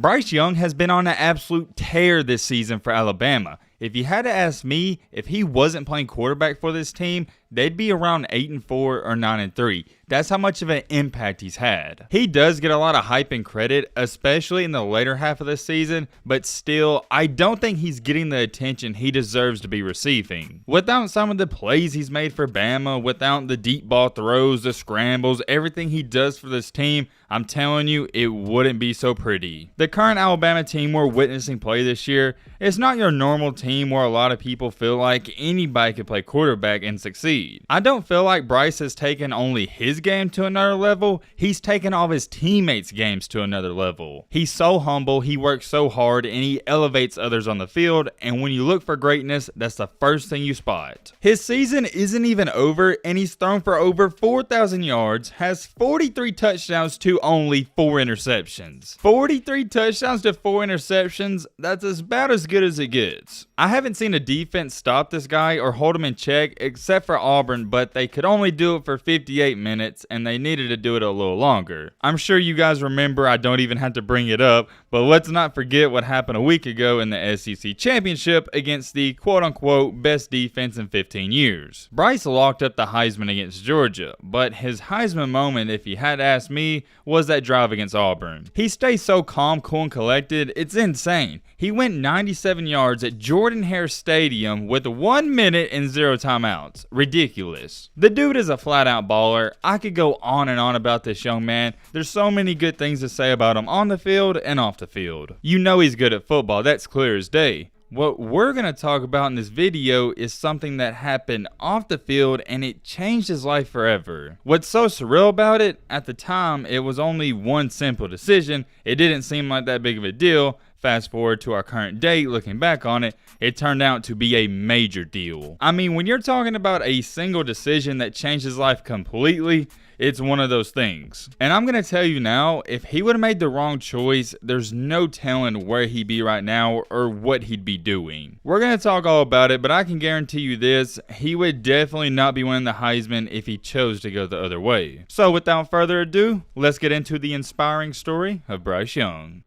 Bryce Young has been on an absolute tear this season for Alabama. If you had to ask me, if he wasn't playing quarterback for this team, they'd be around 8-4 or 9-3. That's how much of an impact he's had. He does get a lot of hype and credit, especially in the later half of the season, but still, I don't think he's getting the attention he deserves to be receiving. Without some of the plays he's made for Bama, without the deep ball throws, the scrambles, everything he does for this team, I'm telling you, it wouldn't be so pretty. The current Alabama team we're witnessing play this year, it's not your normal team where a lot of people feel like anybody could play quarterback and succeed. I don't feel like Bryce has taken only his game to another level, he's taken all of his teammates' games to another level. He's so humble, he works so hard, and he elevates others on the field, and when you look for greatness, that's the first thing you spot. His season isn't even over, and he's thrown for over 4,000 yards, has 43 touchdowns to only 4 interceptions. 43 touchdowns to 4 interceptions, that's about as good as it gets. I haven't seen a defense stop this guy or hold him in check except for Auburn, but they could only do it for 58 minutes and they needed to do it a little longer. I'm sure you guys remember, I don't even have to bring it up, but let's not forget what happened a week ago in the SEC Championship against the quote-unquote best defense in 15 years. Bryce locked up the Heisman against Georgia, but his Heisman moment, if you had to ask me, was that drive against Auburn. He stays so calm, cool, and collected, it's insane. He went 97 yards at Jordan-Hare Stadium with 1 minute and 0 timeouts. Ridiculous. The dude is a flat-out baller. I could go on and on about this young man. There's so many good things to say about him on the field and off the field. You know he's good at football, that's clear as day. What we're going to talk about in this video is something that happened off the field and it changed his life forever. What's so surreal about it, at the time it was only one simple decision. It didn't seem like that big of a deal. Fast forward to our current day, looking back on it, it turned out to be a major deal. I mean, when you're talking about a single decision that changed his life completely, it's one of those things. And I'm going to tell you now, if he would have made the wrong choice, there's no telling where he'd be right now or what he'd be doing. We're going to talk all about it, but I can guarantee you this, he would definitely not be winning the Heisman if he chose to go the other way. So without further ado, let's get into the inspiring story of Bryce Young.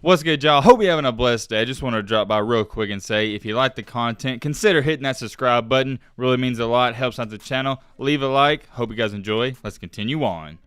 What's good, y'all? Hope you're having a blessed day. I just want to drop by real quick and say, if you like the content, consider hitting that subscribe button. Really means a lot, helps out the channel. Leave a like. Hope you guys enjoy. Let's continue on.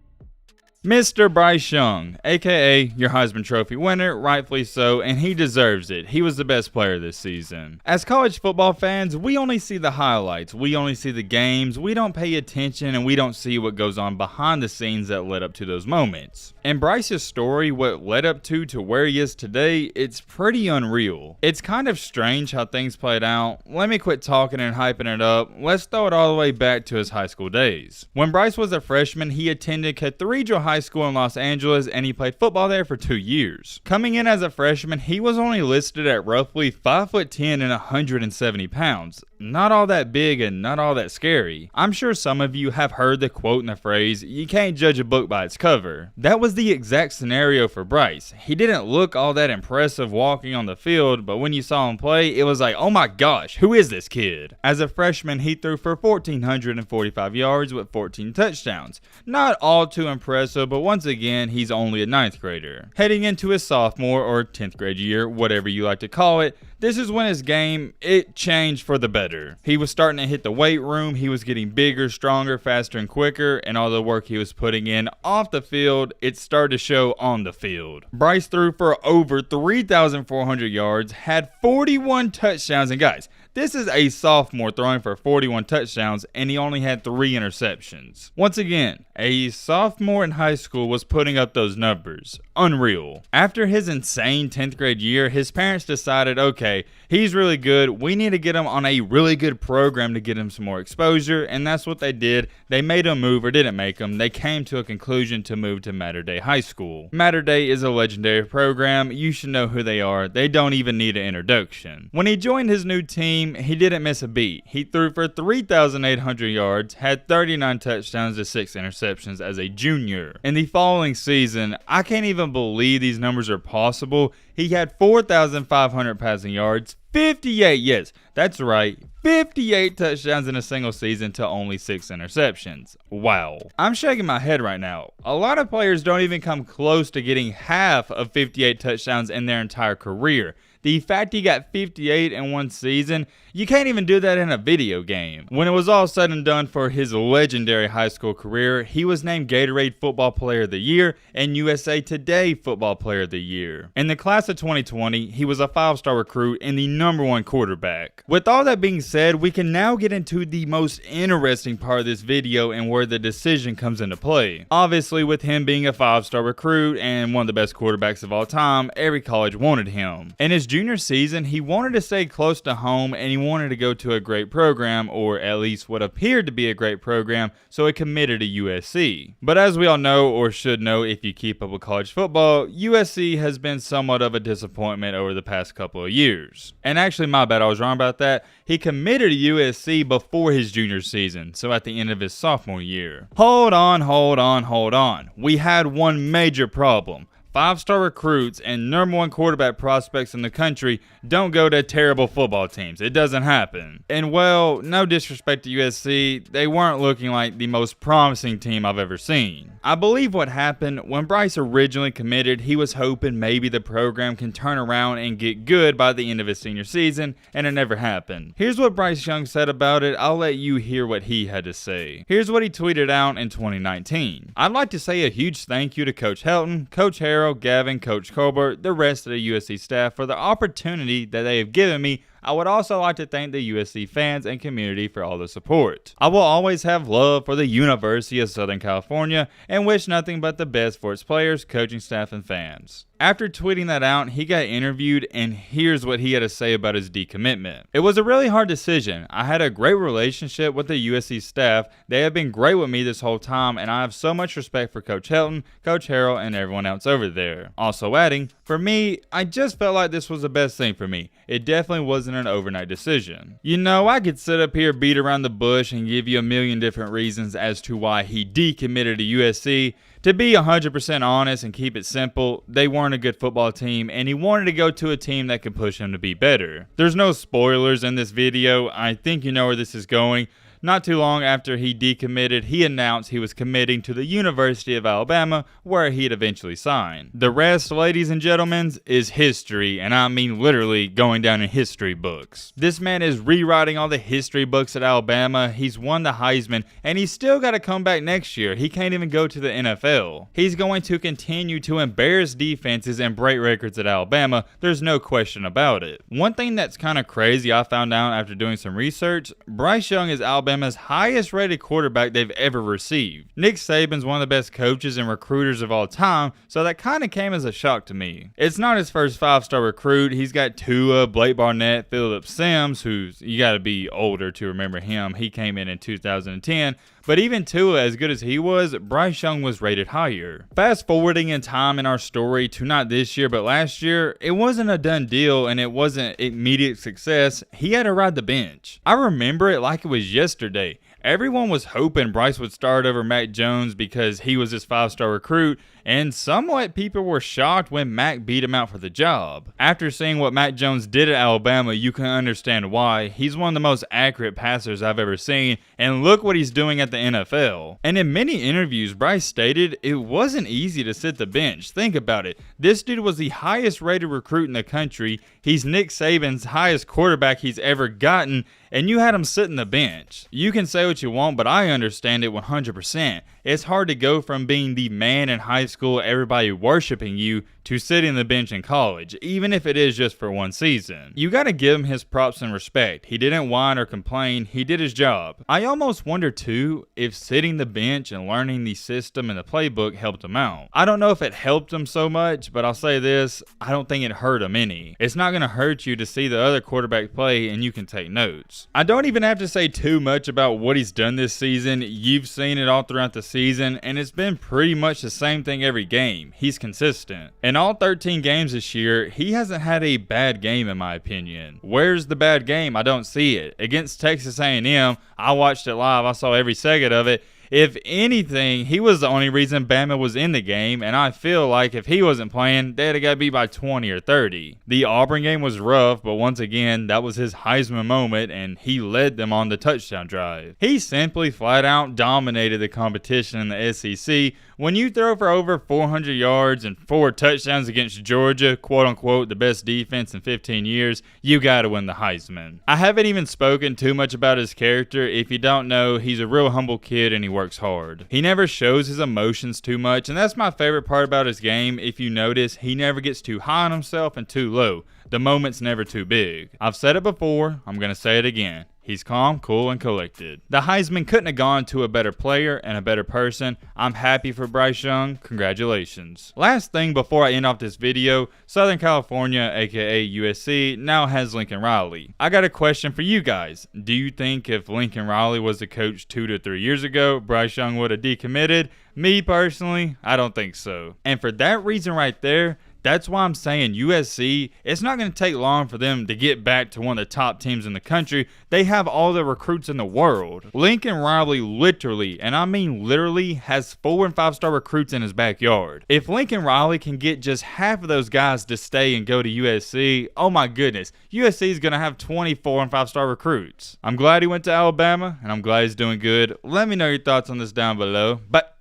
Mr. Bryce Young, aka your Heisman Trophy winner, rightfully so, and he deserves it. He was the best player this season. As college football fans, we only see the highlights, we only see the games, we don't pay attention, and we don't see what goes on behind the scenes that led up to those moments. And Bryce's story, what led up to where he is today, it's pretty unreal. It's kind of strange how things played out. Let me quit talking and hyping it up. Let's throw it all the way back to his high school days. When Bryce was a freshman, he attended Cathedral High School in Los Angeles and he played football there for 2 years. Coming in as a freshman, he was only listed at roughly 5'10" and 170 pounds. Not all that big and not all that scary. I'm sure some of you have heard the quote and the phrase, you can't judge a book by its cover. That was the exact scenario for Bryce. He didn't look all that impressive walking on the field, but when you saw him play, it was like, oh my gosh, who is this kid? As a freshman, he threw for 1,445 yards with 14 touchdowns. Not all too impressive, but once again, he's only a 9th grader. Heading into his sophomore or 10th grade year, whatever you like to call it, this is when his game, it changed for the better. He was starting to hit the weight room, he was getting bigger, stronger, faster, and quicker, and all the work he was putting in off the field, it started to show on the field. Bryce threw for over 3,400 yards, had 41 touchdowns, and guys, this is a sophomore throwing for 41 touchdowns, and he only had 3 interceptions. Once again, a sophomore in high school was putting up those numbers. Unreal. After his insane 10th grade year, his parents decided, okay, he's really good. We need to get him on a really good program to get him some more exposure, and that's what they did. They made him move, or didn't make him. They came to a conclusion to move to Mater Dei High School. Mater Dei is a legendary program. You should know who they are. They don't even need an introduction. When he joined his new team, he didn't miss a beat. He threw for 3,800 yards, had 39 touchdowns to 6 interceptions as a junior. In the following season, I can't even believe these numbers are possible. He had 4,500 passing yards, 58, yes, that's right, 58 touchdowns in a single season to only 6 interceptions. Wow. I'm shaking my head right now. A lot of players don't even come close to getting half of 58 touchdowns in their entire career. The fact he got 58 in one season, you can't even do that in a video game. When it was all said and done for his legendary high school career, he was named Gatorade Football Player of the Year and USA Today Football Player of the Year. In the class of 2020, he was a 5-star recruit and the #1 quarterback. With all that being said, we can now get into the most interesting part of this video and where the decision comes into play. Obviously, with him being a 5-star recruit and one of the best quarterbacks of all time, every college wanted him. In his junior season, he wanted to stay close to home and he wanted to go to a great program, or at least what appeared to be a great program, so he committed to USC. But as we all know, or should know if you keep up with college football, USC has been somewhat of a disappointment over the past couple of years. And actually, my bad, I was wrong about that. He committed to USC before his junior season, so at the end of his sophomore year. Hold on. We had one major problem. 5-star recruits and #1 quarterback prospects in the country don't go to terrible football teams. It doesn't happen. And well, no disrespect to USC, they weren't looking like the most promising team I've ever seen. I believe what happened, when Bryce originally committed, he was hoping maybe the program can turn around and get good by the end of his senior season, and it never happened. Here's what Bryce Young said about it. I'll let you hear what he had to say. Here's what he tweeted out in 2019. "I'd like to say a huge thank you to Coach Helton, Coach Harrell, Gavin, Coach Colbert, the rest of the USC staff for the opportunity that they have given me. I would also like to thank the USC fans and community for all the support. I will always have love for the University of Southern California and wish nothing but the best for its players, coaching staff, and fans." After tweeting that out, he got interviewed, and here's what he had to say about his decommitment. "It was a really hard decision. I had a great relationship with the USC staff. They have been great with me this whole time, and I have so much respect for Coach Helton, Coach Harrell, and everyone else over there." Also adding, "For me, I just felt like this was the best thing for me. It definitely wasn't an overnight decision." You know, I could sit up here, beat around the bush, and give you a million different reasons as to why he decommitted to USC. To be 100% honest and keep it simple, they weren't a good football team, and he wanted to go to a team that could push him to be better. There's no spoilers in this video. I think you know where this is going. Not too long after he decommitted, he announced he was committing to the University of Alabama, where he'd eventually sign. The rest, ladies and gentlemen, is history, and I mean literally going down in history books. This man is rewriting all the history books at Alabama. He's won the Heisman, and he's still got to come back next year. He can't even go to the NFL. He's going to continue to embarrass defenses and break records at Alabama. There's no question about it. One thing that's kind of crazy I found out after doing some research, Bryce Young is Alabama's highest rated quarterback they've ever received. Nick Saban's one of the best coaches and recruiters of all time, so that kind of came as a shock to me. It's not his first 5-star recruit. He's got Tua, Blake Barnett, Phillip Sims, who's, you got to be older to remember him. He came in 2010. But even Tua, as good as he was, Bryce Young was rated higher. Fast forwarding in time in our story to not this year but last year, it wasn't a done deal and it wasn't immediate success. He had to ride the bench. I remember it like it was yesterday. Everyone was hoping Bryce would start over Mac Jones because he was his 5-star recruit, and somewhat people were shocked when Mac beat him out for the job. After seeing what Mac Jones did at Alabama, you can understand why. He's one of the most accurate passers I've ever seen, and look what he's doing at the NFL. And in many interviews, Bryce stated it wasn't easy to sit the bench. Think about it. This dude was the highest rated recruit in the country. He's Nick Saban's highest quarterback he's ever gotten, and you had him sitting the bench. You can say what you want, but I understand it 100%. It's hard to go from being the man in high school, everybody worshiping you, to sitting the bench in college, even if it is just for one season. You gotta give him his props and respect. He didn't whine or complain, he did his job. I almost wonder too if sitting the bench and learning the system and the playbook helped him out. I don't know if it helped him so much, but I'll say this, I don't think it hurt him any. It's not gonna hurt you to see the other quarterback play and you can take notes. I don't even have to say too much about what he's done this season. You've seen it all throughout the season, and it's been pretty much the same thing every game. He's consistent. In all 13 games this year, he hasn't had a bad game in my opinion. Where's the bad game? I don't see it. Against Texas A&M, I watched it live. I saw every second of it. If anything, he was the only reason Bama was in the game, and I feel like if he wasn't playing, they'd have got beat by 20 or 30. The Auburn game was rough, but once again, that was his Heisman moment, and he led them on the touchdown drive. He simply flat out dominated the competition in the SEC. When you throw for over 400 yards and 4 touchdowns against Georgia, quote unquote the best defense in 15 years, you gotta win the Heisman. I haven't even spoken too much about his character. If you don't know, he's a real humble kid and he works hard. He never shows his emotions too much, and that's my favorite part about his game. If you notice, he never gets too high on himself and too low. The moment's never too big. I've said it before, I'm gonna say it again. He's calm, cool, and collected. The Heisman couldn't have gone to a better player and a better person. I'm happy for Bryce Young. Congratulations. Last thing before I end off this video, Southern California, aka USC, now has Lincoln Riley. I got a question for you guys. Do you think if Lincoln Riley was the coach 2 to 3 years ago, Bryce Young would have decommitted? Me personally, I don't think so. And for that reason right there, that's why I'm saying USC, it's not going to take long for them to get back to one of the top teams in the country. They have all the recruits in the world. Lincoln Riley literally, and I mean literally, has 4 and 5-star recruits in his backyard. If Lincoln Riley can get just half of those guys to stay and go to USC, oh my goodness, USC is going to have 24 and 5-star recruits. I'm glad he went to Alabama, and I'm glad he's doing good. Let me know your thoughts on this down below. But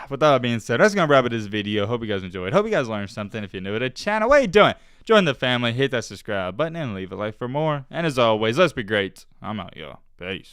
with that being said, that's going to wrap up this video. Hope you guys enjoyed. Hope you guys learned something. If you're new to the channel, what are you doing? Join the family, hit that subscribe button, and leave a like for more. And as always, let's be great. I'm out, y'all. Peace.